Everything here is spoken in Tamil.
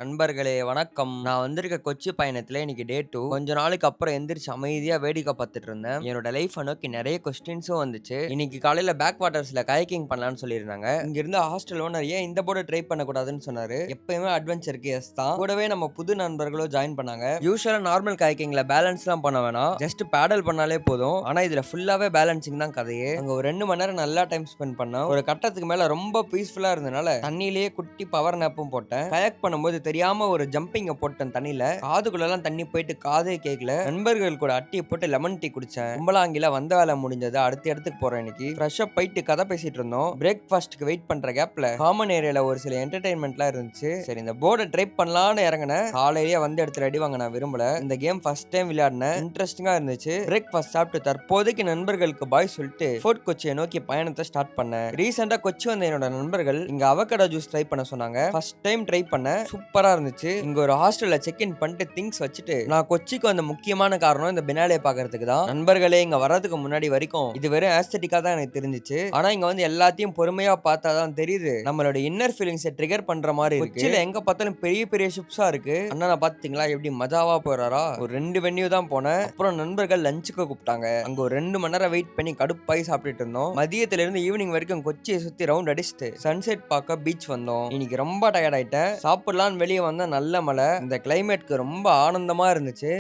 நண்பர்களே வணக்கம். நான் வந்திருக்க கொச்சி பயணத்துல இன்னைக்கு டே 2. கொஞ்ச நாளுக்கு அப்புறம் எந்திரிச்சு அமைதியா வேடிக்கை பார்த்துட்டு இருந்தேன். என்னோட லைஃப்ப நோக்கி நெறைய கொஸ்டின்ஸும் வந்துச்சு. இன்னைக்கு காலையில பேக் வாட்டர்ஸ்ல கயாக்கிங் பண்ணலாம்னு சொல்லியிருந்தாங்க. இங்க இருந்த ஹாஸ்டல் ஓனர் ஏன் இந்த போர்ட ட்ரை பண்ணக்கூடாதுன்னு சொன்னாரு. எப்பயுமே அட்வென்ச்சருக்கு எஸ் தான். கூடவே நம்ம புது நண்பர்களும் ஜாயின் பண்ணாங்க. யூசுவலா நார்மல் கயாக்கிங்ல பேலன்ஸ்லாம் பண்ண வேணாம். ஜஸ்ட் பேடல் பண்ணாலே போதும். ஆனா இதுல ஃபுல்லாவே பேலன்சிங் தான் கதையே. அங்க ஒரு 2 மணி நேரம் நல்லா டைம் ஸ்பெண்ட் பண்ணோம். ஒரு கட்டத்துக்கு மேல ரொம்ப பீஸ்ஃபுல்லா இருந்தனால தண்ணியிலேயே குட்டி பவர் நேப்பும் போட்டேன். கயாக் பண்ணும்போது தெரியாம ஒரு ஜம்பிங்க போட்டேன் தண்ணியில. காதுக்குள்ளலாம் தண்ணி போயிட்டு காதே கேட்கல. நண்பர்கள் கூட அட்டி போட்டு லெமன் டீ குடிச்சேன். கும்பலாங்கில வந்த வேலை முடிஞ்சது. அடுத்த இடத்துக்கு போறோம் இன்னைக்கு. ஃப்ரெஷ் அப் போயிட்டு கதை பேசிட்டு இருந்தோம். பிரேக்ஃபாஸ்ட்க்கு வெயிட் பண்ற கேப்ல காமன் ஏரியால ஒரு சில என்டர்டைன்மெண்ட்லாம் இருந்துச்சு. சரி இந்த போர்டை ட்ரை பண்ணலாம்னு இறங்கினேன். காலையிலேயே வந்து இடத்துல அடி வாங்க நான் விரும்பல. இந்த கேம் ஃபர்ஸ்ட் டைம் விளையாடினேன். இன்ட்ரெஸ்டிங்கா இருந்துச்சு. பிரேக்ஃபாஸ்ட் சாப்பிட்டு தற்போதைக்கு நண்பர்களுக்கு பாய் சொல்லிட்டு ஃபோர்ட் கொச்சியை நோக்கி பயணத்தை ஸ்டார்ட் பண்ணேன். ரீசெண்டா கொச்சி வந்த என்னோட நண்பர்கள் இங்க அவகடோ ஜூஸ் ட்ரை பண்ண சொன்னாங்க. ஃபர்ஸ்ட் டைம் ட்ரை பண்ண சூப்பரா இருந்துச்சு. இங்க ஒரு ஹாஸ்டல்ல செக் இன் பண்ணிட்டு திங்ஸ் வச்சுட்டு நான் கொச்சிக்கு வந்த முக்கியமான காரணம் இந்த பினாலே பாக்குறதுக்கு தான். நண்பர்களே இங்க வர்றதுக்கு முன்னாடி வரைக்கும் இது வெறும் ஆஸ்தட்டிக்கா தான் எனக்கு தெரிஞ்சிச்சு. ஆனா இங்க வந்து எல்லாத்தையும் பொறுமையா பார்த்தா தான் தெரியுது நம்மளோட இன்னர் ஃபீலிங்ஸை ட்ரிகர் பண்ற மாதிரி இருக்கு. கொச்சியில எங்க பார்த்தாலும் பெரிய பெரிய ஷிப்ஸா இருக்கு. அண்ணா பாத்தீங்களா எப்படி மஜாவா போறாரா. ஒரு 2 வென்யூ தான் போனேன். அப்புறம் நண்பர்கள் லஞ்சுக்கு கூப்பிட்டாங்க. அங்க ஒரு 2 மணி நேரம் வெயிட் பண்ணி கடுப்பாய் சாப்பிட்டுட்டு இருந்தோம். மதியத்துல இருந்து ஈவினிங் வரைக்கும் கொச்சியை சுத்தி ரவுண்ட் அடிச்சுட்டு சன்செட் பார்க்க பீச் வந்தோம். இன்னைக்கு ரொம்ப டயர்ட் ஆயிட்டேன். சாப்பிடலான்னு வெளியே வந்தா நல்ல மழை. இந்த கிளைமேட்க்கு ரொம்ப ஆனந்தமா இருந்துச்சு.